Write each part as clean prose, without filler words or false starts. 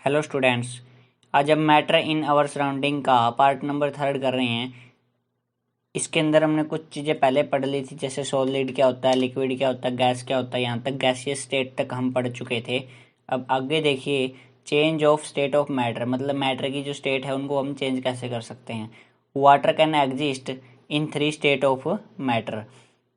Hello students. आज हम matter in our surrounding का पार्ट नंबर 3 कर रहे हैं। इसके अंदर हमने कुछ चीज़ें पहले पढ़ ली थी, जैसे सॉलिड क्या होता है, लिक्विड क्या होता है, गैस क्या होता है। यहाँ तक गैसियस स्टेट तक हम पढ़ चुके थे। अब आगे देखिए, change of state of matter, मतलब मैटर की जो स्टेट है उनको हम चेंज कैसे कर सकते हैं। Water can exist in 3 state of matter.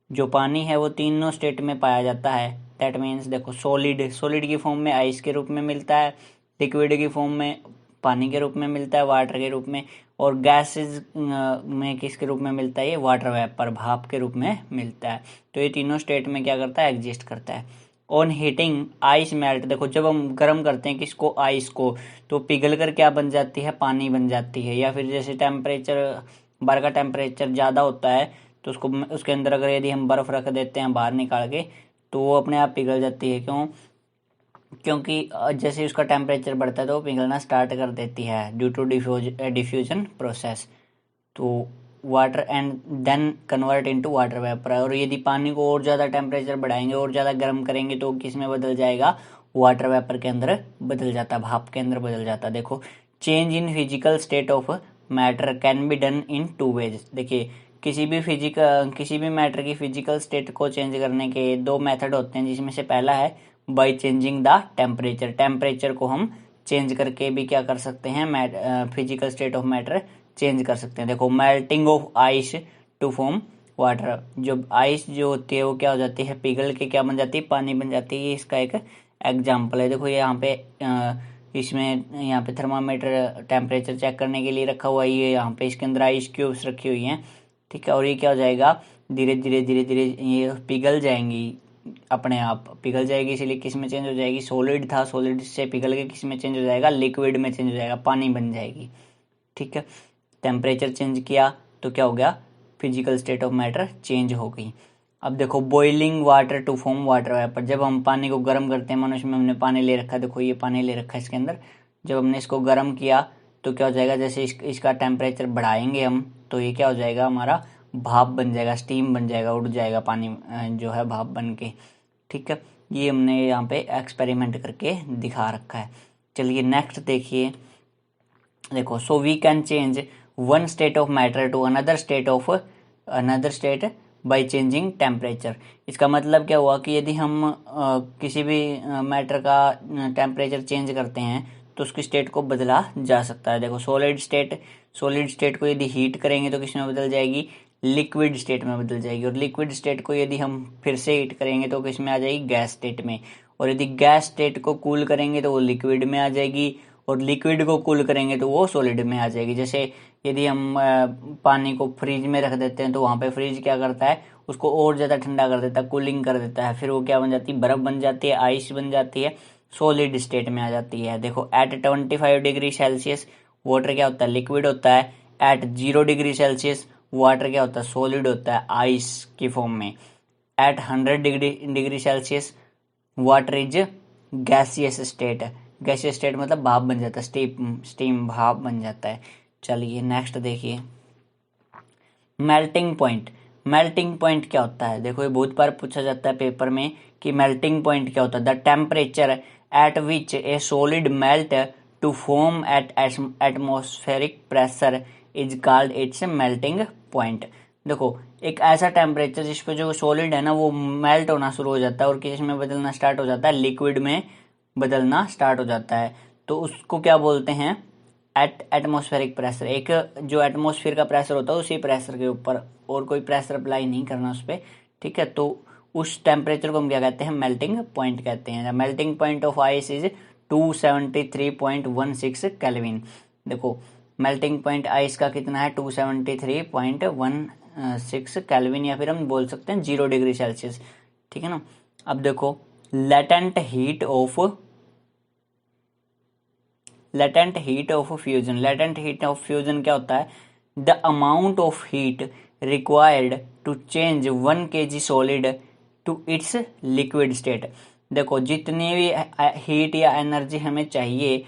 जो पानी है वो तीनों स्टेट में पाया जाता है। दैट मीन्स देखो, सॉलिड की फॉर्म में आइस के रूप में मिलता है, लिक्विड की फॉर्म में पानी के रूप में मिलता है, वाटर के रूप में, और गैसेज में किसके रूप में मिलता है, ये वाटर वेपर, भाप के रूप में मिलता है। तो ये तीनों स्टेट में क्या करता है, एग्जिस्ट करता है। ऑन हीटिंग आइस मेल्ट, देखो जब हम गर्म करते हैं किसको, आइस को, तो पिघल कर क्या बन जाती है, पानी बन जाती है। या फिर जैसे टेम्परेचर, बाहर का टेम्परेचर ज़्यादा होता है तो उसके अंदर अगर यदि हम बर्फ़ रख देते हैं बाहर निकाल के, तो वो अपने आप पिघल जाती है। क्यों? क्योंकि जैसे उसका टेम्परेचर बढ़ता है तो वो पिघलना स्टार्ट कर देती है ड्यू टू डिफ्यूजन प्रोसेस। तो water and then convert into water vapour. और यदि पानी को और ज़्यादा टेम्परेचर बढ़ाएंगे और ज़्यादा गर्म करेंगे तो किस में बदल जाएगा, वाटर वेपर के अंदर बदल जाता, भाप के अंदर बदल जाता। देखो, change in physical state of matter can be done in 2 ways. देखिए, किसी भी मैटर की फिजिकल स्टेट को चेंज करने के 2 मेथड होते हैं, जिसमें से पहला है by changing the temperature. Temperature को हम चेंज करके भी क्या कर सकते हैं, physical state of matter change कर सकते हैं। देखो, melting of ice to form water. जो आइस जो होती है वो क्या हो जाती है, पिघल के क्या बन जाती है, पानी बन जाती है। ये इसका एक एग्जाम्पल है। देखो, ये यहाँ पे इसमें यहाँ पे थर्मामीटर टेम्परेचर चेक करने के लिए रखा हुआ है। ये यहाँ पे इसके अंदर आइस क्यूब्स रखी हुई हैं, ठीक है। और ये क्या हो जाएगा, धीरे धीरे धीरे धीरे ये पिघल जाएंगी, अपने आप पिघल जाएगी। इसलिए किस में चेंज हो जाएगी, सॉलिड था, सॉलिड से पिघल के किस में चेंज हो जाएगा, लिक्विड में चेंज हो जाएगा, पानी बन जाएगी, ठीक है। टेम्परेचर चेंज किया तो क्या हो गया, physical state of matter change हो गई। अब देखो, boiling water to form water vapour. जब हम पानी को गर्म करते हैं, मनुष्य में हमने पानी ले रखा है, देखो ये पानी ले रखा है इसके अंदर। जब हमने इसको गर्म किया तो क्या हो जाएगा, जैसे इसका टेम्परेचर बढ़ाएंगे हम, तो ये क्या हो जाएगा, हमारा भाप बन जाएगा, स्टीम बन जाएगा, उड़ जाएगा पानी जो है भाप बन के, ठीक है। ये हमने यहाँ पे एक्सपेरिमेंट करके दिखा रखा है। चलिए नेक्स्ट देखिए। देखो, so we can change one state of matter to another state by changing temperature. इसका मतलब क्या हुआ कि यदि हम किसी भी मैटर का टेम्परेचर चेंज करते हैं तो उसकी स्टेट को बदला जा सकता है। देखो, सॉलिड स्टेट को यदि हीट करेंगे तो किस में बदल जाएगी, लिक्विड स्टेट में बदल जाएगी। और लिक्विड स्टेट को यदि हम फिर से हीट करेंगे तो किस में आ जाएगी, गैस स्टेट में। और यदि गैस स्टेट को कूल करेंगे तो वो लिक्विड में आ जाएगी, और लिक्विड को कूल करेंगे तो वो सॉलिड में आ जाएगी। जैसे यदि हम पानी को फ्रिज में रख देते हैं तो वहाँ पे फ्रिज क्या करता है, उसको और ज़्यादा ठंडा कर देता है, कूलिंग कर देता है। फिर वो क्या बन जाती है, बर्फ़ बन जाती है, आइस बन जाती है, सॉलिड स्टेट में आ जाती है। देखो, एट 25 डिग्री सेल्सियस वाटर क्या होता है, लिक्विड होता है। एट 0 डिग्री सेल्सियस वाटर क्या होता है, सॉलिड होता है, आइस की फॉर्म में। At 100 degree Celsius water is gaseous state. Gaseous state मतलब भाप बन जाता है, स्टीम भाप बन जाता है। चलिए नेक्स्ट देखिए, मेल्टिंग पॉइंट क्या होता है। देखो, ये बहुत बार पूछा जाता है पेपर में कि मेल्टिंग पॉइंट क्या होता है। The temperature at which a solid melt to form at atmospheric pressure is called its melting point. देखो, एक ऐसा टेम्परेचर जिस पे जो सॉलिड है ना वो मेल्ट होना शुरू हो जाता है और किस में बदलना स्टार्ट हो जाता है, लिक्विड में बदलना स्टार्ट हो जाता है, तो उसको क्या बोलते हैं, एट एटमॉस्फेरिक प्रेशर। एक जो एटमॉस्फेयर का प्रेशर होता है उसी प्रेशर के ऊपर, और कोई प्रेशर अप्लाई नहीं करना उस पर, ठीक है। तो उस टेम्परेचर को हम क्या कहते हैं, मेल्टिंग पॉइंट कहते हैं। Melting point of ice is 273.16 kelvin. देखो, मेल्टिंग पॉइंट आइस का कितना है, 273.16 केल्विन, या फिर हम बोल सकते हैं 0 डिग्री सेल्सियस, ठीक है ना। अब देखो, लेटेंट हीट ऑफ फ्यूजन क्या होता है, the amount of heat required to change 1 kg solid to its liquid state. देखो, जितनी भी हीट या एनर्जी हमें चाहिए,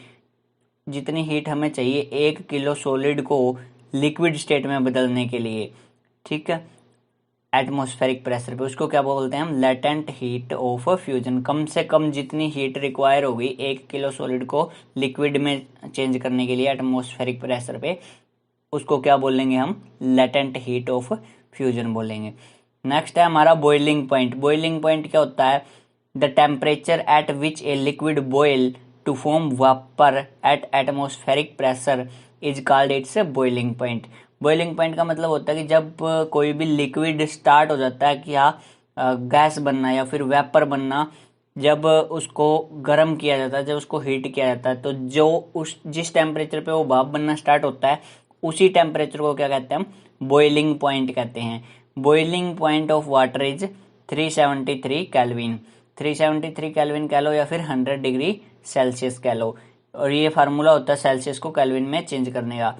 जितनी हीट हमें चाहिए 1 किलो सॉलिड को लिक्विड स्टेट में बदलने के लिए, ठीक है, एटमॉस्फेरिक प्रेशर पे, उसको क्या बोलते हैं हम, लेटेंट हीट ऑफ फ्यूजन। कम से कम जितनी हीट रिक्वायर होगी 1 किलो सॉलिड को लिक्विड में चेंज करने के लिए एटमॉस्फेरिक प्रेशर पे, उसको क्या बोलेंगे हम, लेटेंट हीट ऑफ फ्यूजन बोलेंगे। नेक्स्ट है हमारा बॉइलिंग पॉइंट। बॉइलिंग पॉइंट क्या होता है, the temperature at which a liquid boil to form vapour at atmospheric pressure is called its boiling point. Boiling point का मतलब होता है कि जब कोई भी लिक्विड स्टार्ट हो जाता है कि हाँ गैस बनना या फिर वेपर बनना, जब उसको गर्म किया जाता है, जब उसको हीट किया जाता है, तो जो उस जिस टेम्परेचर पे वो भाप बनना स्टार्ट होता है उसी टेम्परेचर को क्या कहते हैं हम, बॉइलिंग पॉइंट कहते हैं। Boiling point of water is 373 kelvin. 373 kelvin कह लो या फिर 100 डिग्री सेल्सियस कह लो, और ये फार्मूला होता है सेल्सियस को केल्विन में चेंज करने का।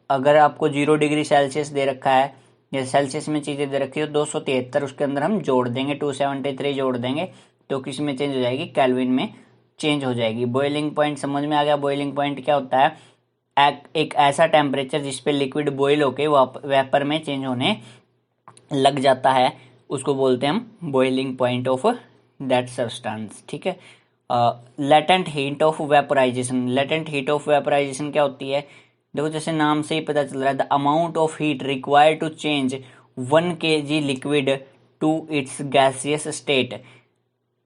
अगर आपको 0 डिग्री सेल्सियस दे रखा है या सेल्सियस में चीज़ें दे रखी हो 273, उसके अंदर हम जोड़ देंगे 273 जोड़ देंगे तो किस में चेंज हो जाएगी, केल्विन में चेंज हो जाएगी। बॉइलिंग पॉइंट समझ में आ गया। बॉइलिंग पॉइंट क्या होता है, एक ऐसा टेम्परेचर जिसपे लिक्विड बॉयल होके वेपर में चेंज होने लग जाता है, उसको बोलते हैं हम boiling point of that substance. ठीक है। Latent heat of vaporisation. Latent heat of vaporisation क्या होती है, देखो जैसे नाम से ही पता चल रहा है, the amount of heat required to change 1 kg liquid to its gaseous state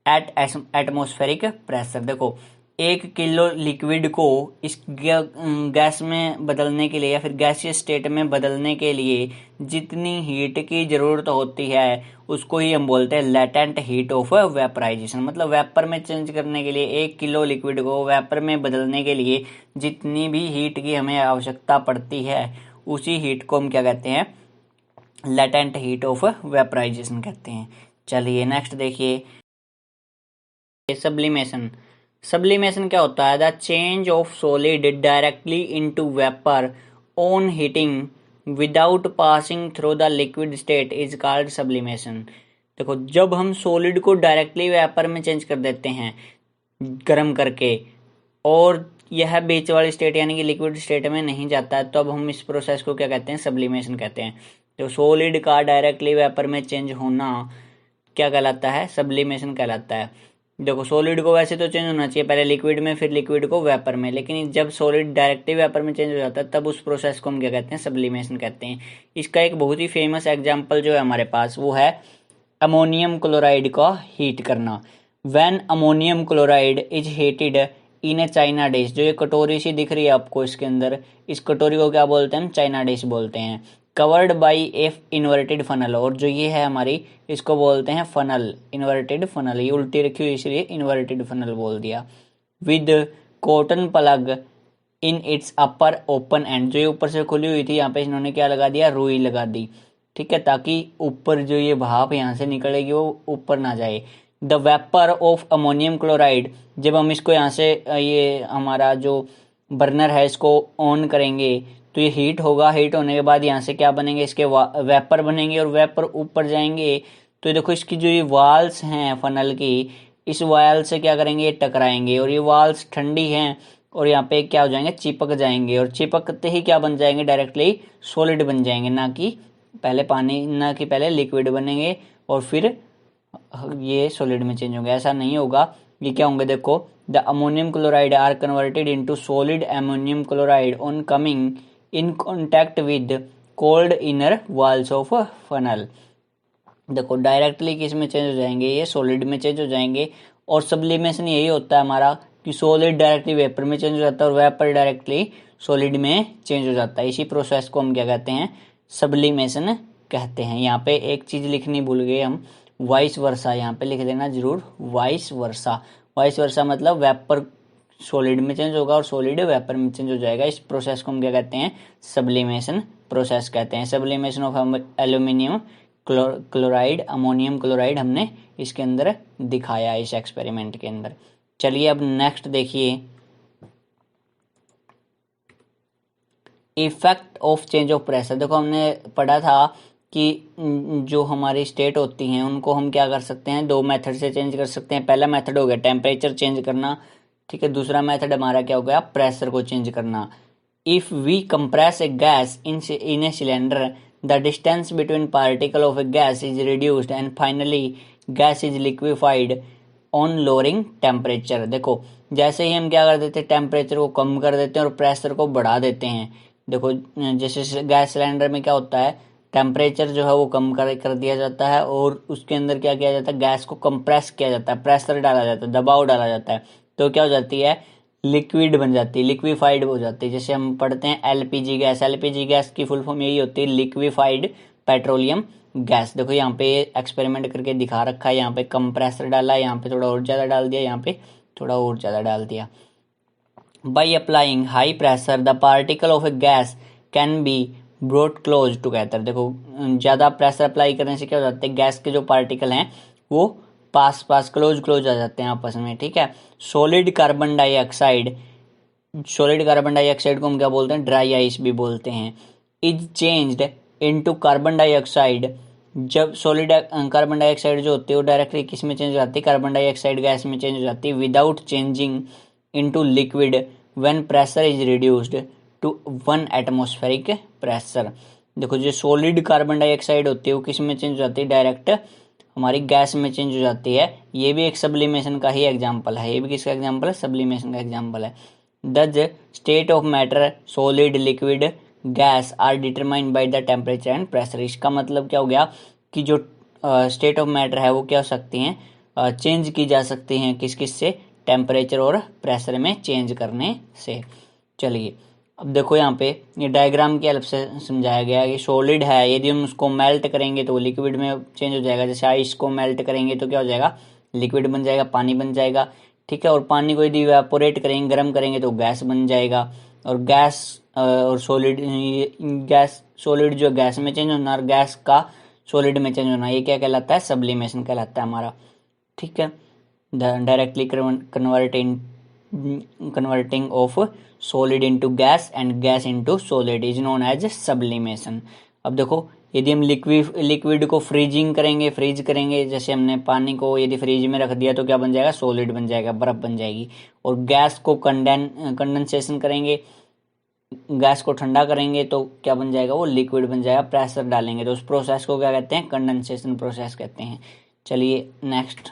at atmospheric pressure. देखो 1 किलो लिक्विड को इस गैस में बदलने के लिए या फिर गैसियस स्टेट में बदलने के लिए जितनी हीट की जरूरत होती है उसको ही हम बोलते हैं लेटेंट हीट ऑफ वेपराइजेशन। मतलब वेपर में चेंज करने के लिए 1 किलो लिक्विड को वेपर में बदलने के लिए जितनी भी हीट की हमें आवश्यकता पड़ती है उसी हीट को हम क्या कहते हैं, लेटेंट हीट ऑफ वेपराइजेशन कहते हैं। चलिए नेक्स्ट देखिए, सब्लिमेशन। सब्लिमेशन क्या होता है, the change of solid directly into vapour on heating without passing through the liquid state is called sublimation. देखो जब हम सॉलिड को डायरेक्टली वेपर में चेंज कर देते हैं गर्म करके और यह बीच वाली स्टेट यानी कि लिक्विड स्टेट में नहीं जाता है, तो अब हम इस प्रोसेस को क्या कहते हैं, सब्लिमेशन कहते हैं। तो सॉलिड का डायरेक्टली वेपर में चेंज होना क्या कहलाता है, सब्लिमेशन कहलाता है। देखो सॉलिड को वैसे तो चेंज होना चाहिए पहले लिक्विड में फिर लिक्विड को वेपर में, लेकिन जब सॉलिड डायरेक्टली वेपर में चेंज हो जाता है तब उस प्रोसेस को हम क्या कहते हैं, सब्लिमेशन कहते हैं। इसका एक बहुत ही फेमस एग्जांपल जो है हमारे पास वो है अमोनियम क्लोराइड का हीट करना। When ammonium chloride is heated in A China dish, जो ये कटोरी सी दिख रही है आपको इसके अंदर, इस कटोरी को क्या बोलते हैं हम, चाइना डिश बोलते हैं। Covered by A inverted funnel, और जो ये है हमारी इसको बोलते हैं फनल, इन्वर्टेड फनल, ये उल्टी रखी हुई इसलिए इन्वर्टेड फनल बोल दिया। With cotton plug in its upper open and, जो ये ऊपर से खुली हुई थी यहाँ पे इन्होंने क्या लगा दिया, रुई लगा दी। ठीक है, ताकि ऊपर जो ये भाप यहाँ से निकलेगी वो ऊपर ना जाए। The vapour of ammonium chloride, जब हम इसको यहाँ से ये हमारा जो बर्नर है इसको ऑन करेंगे तो ये हीट होगा, हीट होने के बाद यहाँ से क्या बनेंगे, इसके वेपर बनेंगे और वेपर ऊपर जाएंगे। तो ये देखो इसकी जो ये वाल्स हैं फनल की, इस वाल से क्या करेंगे, ये टकराएंगे और ये वाल्स ठंडी हैं और यहाँ पे क्या हो जाएंगे, चिपक जाएंगे, और चिपकते ही क्या बन जाएंगे, डायरेक्टली सॉलिड बन जाएंगे, ना कि पहले पानी, ना कि पहले लिक्विड बनेंगे और फिर ये सॉलिड में चेंज होंगे, ऐसा नहीं होगा। ये क्या होंगे, देखो the ammonium chloride are converted into solid ammonium chloride on coming in contact with cold inner walls of funnel. देखो डायरेक्टली किस में चेंज हो जाएंगे, ये सॉलिड में चेंज हो जाएंगे। और सब्लिमेशन यही होता है हमारा कि सॉलिड डायरेक्टली वेपर में चेंज हो जाता है और वेपर डायरेक्टली सॉलिड में चेंज हो जाता है। इसी प्रोसेस को हम क्या कहते हैं, सब्लिमेशन कहते हैं। यहाँ पे एक चीज लिखनी भूल गए हम, वाइस वर्सा, यहाँ पे लिख देना जरूर, वाइस वर्सा। वाइस वर्सा मतलब वेपर सॉलिड में चेंज होगा और सॉलिड वेपर में चेंज हो जाएगा। इस प्रोसेस को हम क्या कहते हैं, सब्लिमेशन प्रोसेस कहते हैं। Sublimation of aluminium chloride, ammonium chloride हमने इसके अंदर दिखाया इस एक्सपेरिमेंट के अंदर। चलिए अब नेक्स्ट देखिए, effect of change of pressure. देखो हमने पढ़ा था कि जो हमारी स्टेट होती हैं उनको हम क्या कर सकते हैं, 2 मेथड से चेंज कर सकते हैं। पहला मेथड हो गया टेम्परेचर चेंज करना, ठीक है। दूसरा मेथड हमारा क्या हो गया, प्रेशर को चेंज करना। If we compress a gas in a cylinder the distance between particle of a gas is reduced and finally gas is liquefied on lowering temperature. देखो जैसे ही हम क्या कर देते हैं, टेम्परेचर को कम कर देते हैं और प्रेशर को बढ़ा देते हैं। देखो जैसे गैस सिलेंडर में क्या होता है, टेम्परेचर जो है वो कम कर दिया जाता है और उसके अंदर क्या किया जाता है, गैस को कंप्रेस किया जाता है, प्रेशर डाला जाता है, दबाव डाला जाता है, तो क्या हो जाती है, लिक्विड बन जाती है, लिक्विफाइड हो जाती है। जैसे हम पढ़ते हैं एलपीजी गैस, एलपीजी गैस की फुल फॉर्म यही होती है, लिक्विफाइड पेट्रोलियम गैस। देखो यहाँ पे एक्सपेरिमेंट करके दिखा रखा है, यहाँ पे कंप्रेसर डाला, यहाँ पे थोड़ा और ज़्यादा डाल दिया, यहाँ पे थोड़ा और ज़्यादा डाल दिया। By applying high pressure the particle of a gas can be brought close together. देखो ज़्यादा प्रेशर अप्लाई करने से क्या हो जाता है, गैस के जो पार्टिकल हैं वो पास पास क्लोज आ जाते हैं आपस में, ठीक है। Solid carbon dioxide, solid carbon dioxide को हम क्या बोलते हैं, ड्राई आइस भी बोलते हैं, is changed into carbon dioxide. जब सॉलिड कार्बन डाइऑक्साइड जो होती है वो डायरेक्टली किस में चेंज हो जाती है, कार्बन डाइऑक्साइड गैस में चेंज हो जाती है, without changing into liquid when pressure is reduced to 1 atmospheric pressure. देखो जो सॉलिड कार्बन डाइऑक्साइड होती है वो किस में चेंज हो जाती है, डायरेक्ट हमारी गैस में चेंज हो जाती है। ये भी एक सब्लिमेशन का ही एग्जाम्पल है, ये भी किसका एग्जाम्पल है, सब्लिमेशन का एग्जाम्पल है। The state of matter solid liquid gas are determined by the temperature and pressure. इसका मतलब क्या हो गया कि जो स्टेट ऑफ मैटर है वो क्या हो सकती हैं, चेंज की जा सकती हैं किस किस से, टेम्परेचर और प्रेशर में चेंज करने से। चलिए अब देखो यहाँ पे ये डायग्राम की हेल्प से समझाया गया है कि सॉलिड है, यदि हम उसको मेल्ट करेंगे तो वो लिक्विड में चेंज हो जाएगा। जैसे आइस को मेल्ट करेंगे तो क्या हो जाएगा, लिक्विड बन जाएगा, पानी बन जाएगा, ठीक है। और पानी को यदि इवेपोरेट करेंगे, गर्म करेंगे तो गैस बन जाएगा। और गैस और सॉलिड, गैस सॉलिड जो गैस में चेंज होना और गैस का सॉलिड में चेंज होना, ये क्या कहलाता है, सब्लिमेशन कहलाता है हमारा, ठीक है। Directly converting of solid into gas and gas into solid is known as sublimation. अब देखो यदि हम लिक्विड को फ्रीजिंग करेंगे, फ्रीज करेंगे, जैसे हमने पानी को यदि फ्रीज में रख दिया तो क्या बन जाएगा, सॉलिड बन जाएगा, बर्फ बन जाएगी। और गैस को कंडेंसेशन करेंगे, गैस को ठंडा करेंगे तो क्या बन जाएगा, वो लिक्विड बन जाएगा। प्रेशर डालेंगे तो उस प्रोसेस को क्या कहते हैं, कंडेंसेशन प्रोसेस कहते हैं। चलिए नेक्स्ट,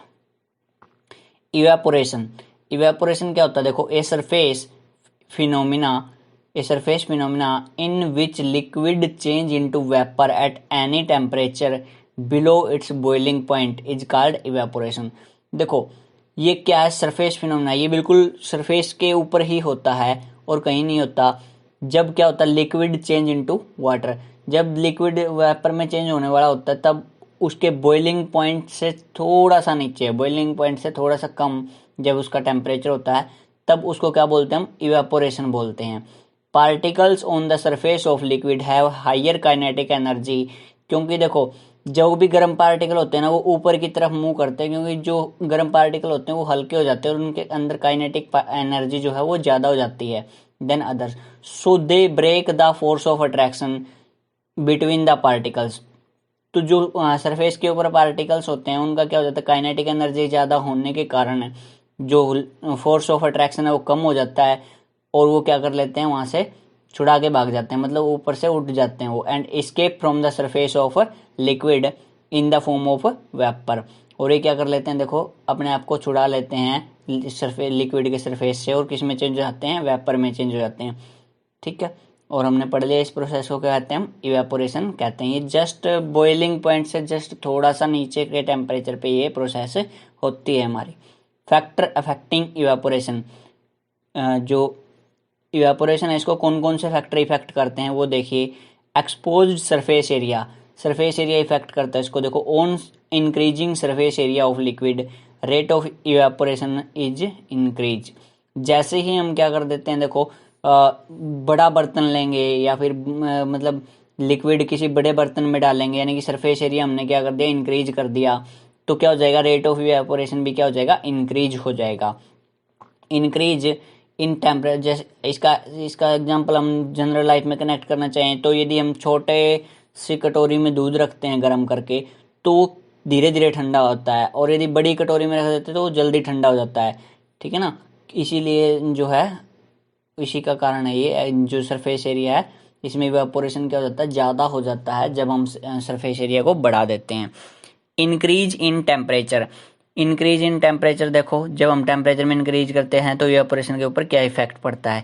इवेपोरेशन। इवेपोरेशन क्या होता है, देखो a surface phenomena in which liquid change into vapour at any temperature below its boiling point is called evaporation. देखो ये क्या है, सरफेस फिनोमिना, ये बिल्कुल सरफेस के ऊपर ही होता है और कहीं नहीं होता। जब क्या होता है, लिक्विड चेंज इनटू वाटर, जब लिक्विड वेपर में चेंज होने वाला होता है तब उसके बॉइलिंग पॉइंट से थोड़ा सा नीचे, बॉइलिंग पॉइंट से थोड़ा सा कम जब उसका टेम्परेचर होता है तब उसको क्या बोलते हैं, हम इवेपोरेशन बोलते हैं। Particles on the surface of liquid have higher kinetic energy, क्योंकि देखो जो भी गर्म पार्टिकल होते हैं ना वो ऊपर की तरफ मूव करते हैं, क्योंकि जो गर्म पार्टिकल होते हैं वो हल्के हो जाते हैं और उनके अंदर काइनेटिक एनर्जी जो है वो ज़्यादा हो जाती है than others, so they break the force of attraction between the particles. तो जो सरफेस के ऊपर पार्टिकल्स होते हैं उनका क्या हो जाता है, काइनेटिक एनर्जी ज़्यादा होने के कारण जो फोर्स ऑफ अट्रैक्शन है वो कम हो जाता है और वो क्या कर लेते हैं, वहाँ से छुड़ा के भाग जाते हैं, मतलब ऊपर से उठ जाते हैं वो, and escape from the surface of liquid in the form of vapour. और ये क्या कर लेते हैं, देखो अपने आप को छुड़ा लेते हैं सरफेस, लिक्विड के सरफेस से, और किस में चेंज हो जाते हैं, वेपर में चेंज हो जाते हैं, ठीक है। और हमने पढ़ लिया इस प्रोसेस को क्या कहते हैं, हम इवेपोरेशन कहते हैं। ये जस्ट बॉइलिंग पॉइंट से जस्ट थोड़ा सा नीचे के टेम्परेचर पे ये प्रोसेस होती है हमारी। फैक्टर अफेक्टिंग इवेपोरेशन, जो इवेपोरेशन है इसको कौन कौन से फैक्टर इफेक्ट करते हैं वो देखिए। Exposed surface area, surface area effect करता है इसको, देखो on increasing surface area of liquid rate of evaporation is increase. जैसे ही हम क्या कर देते हैं, देखो बड़ा बर्तन लेंगे या फिर मतलब लिक्विड किसी बड़े बर्तन में डालेंगे, यानी कि सरफेस एरिया हमने क्या कर दिया, इंक्रीज कर दिया, तो क्या हो जाएगा, रेट ऑफ इवेपोरेशन भी क्या हो जाएगा, इंक्रीज हो जाएगा। इंक्रीज इन टेम्परेचर, जैसे इसका एग्जांपल हम जनरल लाइफ में कनेक्ट करना चाहें तो यदि हम छोटे सी कटोरी में दूध रखते हैं गर्म करके तो धीरे धीरे ठंडा होता है, और यदि बड़ी कटोरी में रख देते हैं तो वो जल्दी ठंडा हो जाता है, ठीक है ना। इसीलिए जो है, इसी का कारण है ये, जो सरफेस एरिया है इसमें इवेपोरेशन क्या हो जाता है, ज़्यादा हो जाता है जब हम सरफेस एरिया को बढ़ा देते हैं। Increase in temperature, increase in temperature देखो, जब हम टेम्परेचर में इंक्रीज करते हैं तो इवेपोरेशन के ऊपर क्या इफेक्ट पड़ता है।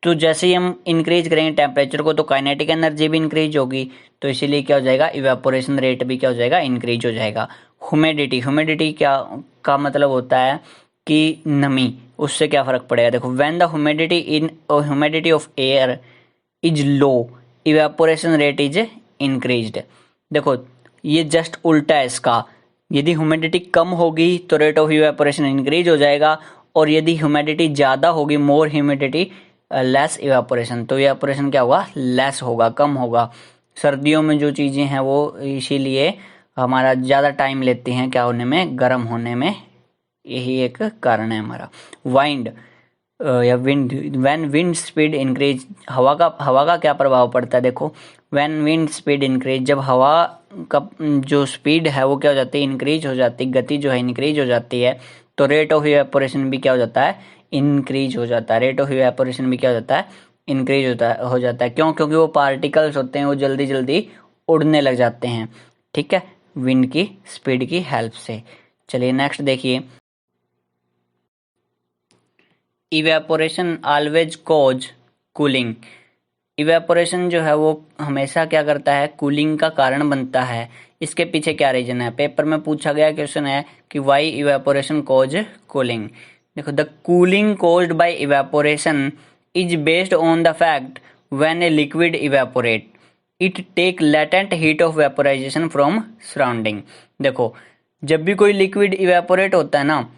तो जैसे ही हम इंक्रीज करेंगे टेम्परेचर को तो काइनेटिक एनर्जी भी इंक्रीज होगी, तो इसीलिए क्या हो जाएगा, इवेपोरेशन रेट भी क्या हो जाएगा, इंक्रीज हो जाएगा। ह्यूमिडिटी, ह्यूमिडिटी क्या का मतलब होता है कि नमी, उससे क्या फर्क पड़ेगा। देखो when the humidity of air is low evaporation rate is increased. देखो ये जस्ट उल्टा है इसका, यदि ह्यूमिडिटी कम होगी तो रेट ऑफ इवेपोरेशन इंक्रीज हो जाएगा, और यदि ह्यूमिडिटी ज़्यादा होगी, मोर ह्यूमिडिटी लेस इवेपोरेशन, तो इवेपोरेशन क्या होगा, लेस होगा, कम होगा। सर्दियों में जो चीज़ें हैं वो इसीलिए हमारा ज़्यादा टाइम लेती हैं क्या होने में, गर्म होने में, यही एक कारण है हमारा। वाइंड या wind, when wind speed increase, हवा का क्या प्रभाव पड़ता है। देखो व्हेन विंड स्पीड इंक्रीज, जब हवा का जो स्पीड है वो क्या हो जाती है, इंक्रीज हो जाती है, गति जो है इंक्रीज हो जाती है, तो रेट ऑफ इवेपोरेशन भी क्या हो जाता है, इंक्रीज हो जाता है। रेट ऑफ इवेपोरेशन भी क्या हो जाता है, इंक्रीज हो जाता है। क्यों, क्योंकि वो पार्टिकल्स होते हैं वो जल्दी जल्दी उड़ने लग जाते हैं, ठीक है, विंड की स्पीड की हेल्प से। चलिए नेक्स्ट देखिए, evaporation always cause cooling. Evaporation जो है वो हमेशा क्या करता है, कूलिंग का कारण बनता है। इसके पीछे क्या रीजन है, पेपर में पूछा गया क्वेश्चन है कि वाई इवेपोरेशन कॉज कूलिंग। देखो the cooling caused by evaporation is based on the fact when a liquid evaporate it take latent heat of vaporization from surrounding. देखो जब भी कोई लिक्विड इवेपोरेट होता है ना,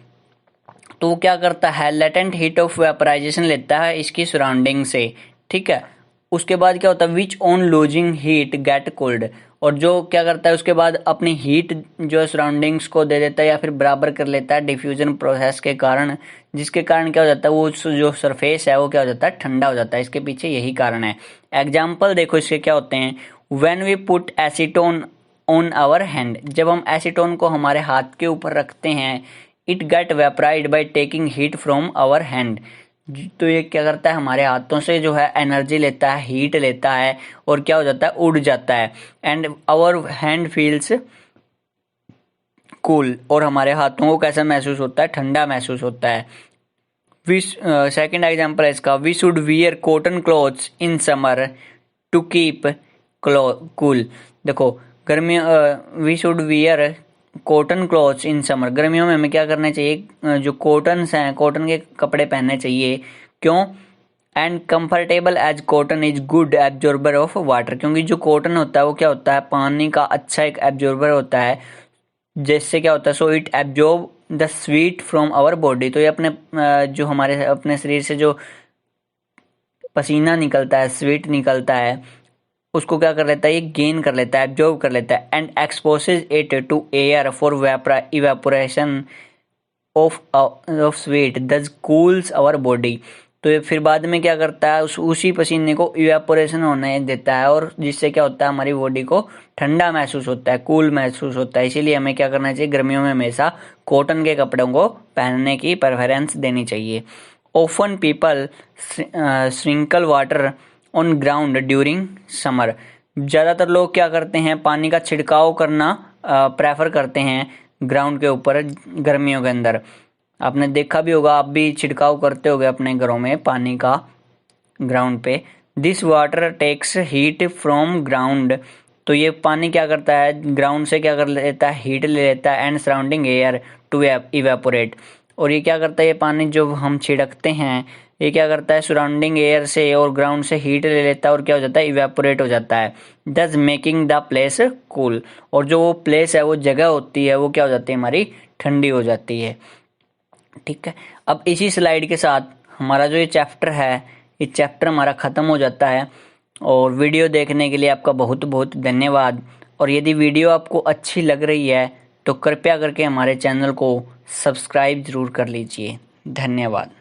तो वो क्या करता है, लेटेंट हीट ऑफ वेपराइजेशन लेता है इसकी सराउंडिंग से, ठीक है। उसके बाद क्या होता है, which on losing heat get cold, और जो क्या करता है उसके बाद अपनी हीट जो सराउंडिंग्स को दे देता है या फिर बराबर कर लेता है डिफ्यूजन प्रोसेस के कारण, जिसके कारण क्या हो जाता है, वो जो सरफेस है वो क्या हो जाता है, ठंडा हो जाता है। इसके पीछे यही कारण है। एग्जाम्पल देखो इसके क्या होते हैं, when we put acetone on our hand, जब हम एसीटोन को हमारे हाथ के ऊपर रखते हैं, it get vaporised by taking heat from our hand, तो ये क्या करता है, हमारे हाथों से जो है एनर्जी लेता है, हीट लेता है, और क्या हो जाता है, उड़ जाता है। And our hand feels cool, और हमारे हाथों को कैसा महसूस होता है, ठंडा महसूस होता है। सेकेंड एग्जाम्पल है इसका, we should wear cotton clothes in summer to keep cool. देखो गर्मियों, we should wear cotton clothes in summer, गर्मियों में हमें क्या करना चाहिए, जो कॉटन्स हैं, कॉटन के कपड़े पहनने चाहिए। क्यों, and comfortable as cotton is good absorber of water, क्योंकि जो कॉटन होता है वो क्या होता है, पानी का अच्छा एक एब्जॉर्बर होता है, जिससे क्या होता है, so it absorb the sweat from our body, तो ये अपने जो हमारे अपने शरीर से जो पसीना निकलता है, स्वीट निकलता है, उसको क्या कर लेता है, ये गेन कर लेता है, एब्जॉर्ब कर लेता है। And exposes it to air for evaporation of sweat thus cools our body, तो ये फिर बाद में क्या करता है, उसी पसीने को इवेपोरेशन होने देता है, और जिससे क्या होता है, हमारी बॉडी को ठंडा महसूस होता है, कूल महसूस होता है। इसीलिए हमें क्या करना चाहिए, गर्मियों में हमेशा कॉटन के कपड़ों को पहनने की प्रेफरेंस देनी चाहिए। Often people sprinkle water on ground during summer, ज़्यादातर लोग क्या करते हैं, पानी का छिड़काव करना प्रेफर करते हैं ग्राउंड के ऊपर गर्मियों के अंदर। आपने देखा भी होगा, आप भी छिड़काव करते होगे अपने घरों में पानी का ग्राउंड पे। This water takes heat from ground, तो ये पानी क्या करता है, ग्राउंड से क्या कर लेता है, हीट ले लेता है, and surrounding air to evaporate, और ये क्या करता है, ये पानी जो हम छिड़कते हैं ये क्या करता है, सराउंडिंग एयर से और ग्राउंड से हीट ले लेता है, और क्या हो जाता है, इवेपोरेट हो जाता है, दस मेकिंग द प्लेस कूल, और जो वो प्लेस है, वो जगह होती है, वो क्या हो जाती है, हमारी ठंडी हो जाती है, ठीक है। अब इसी स्लाइड के साथ हमारा जो ये चैप्टर है, ये चैप्टर हमारा ख़त्म हो जाता है। और वीडियो देखने के लिए आपका बहुत बहुत धन्यवाद। और यदि वीडियो आपको अच्छी लग रही है तो कृपया करके हमारे चैनल को सब्सक्राइब ज़रूर कर लीजिए। धन्यवाद।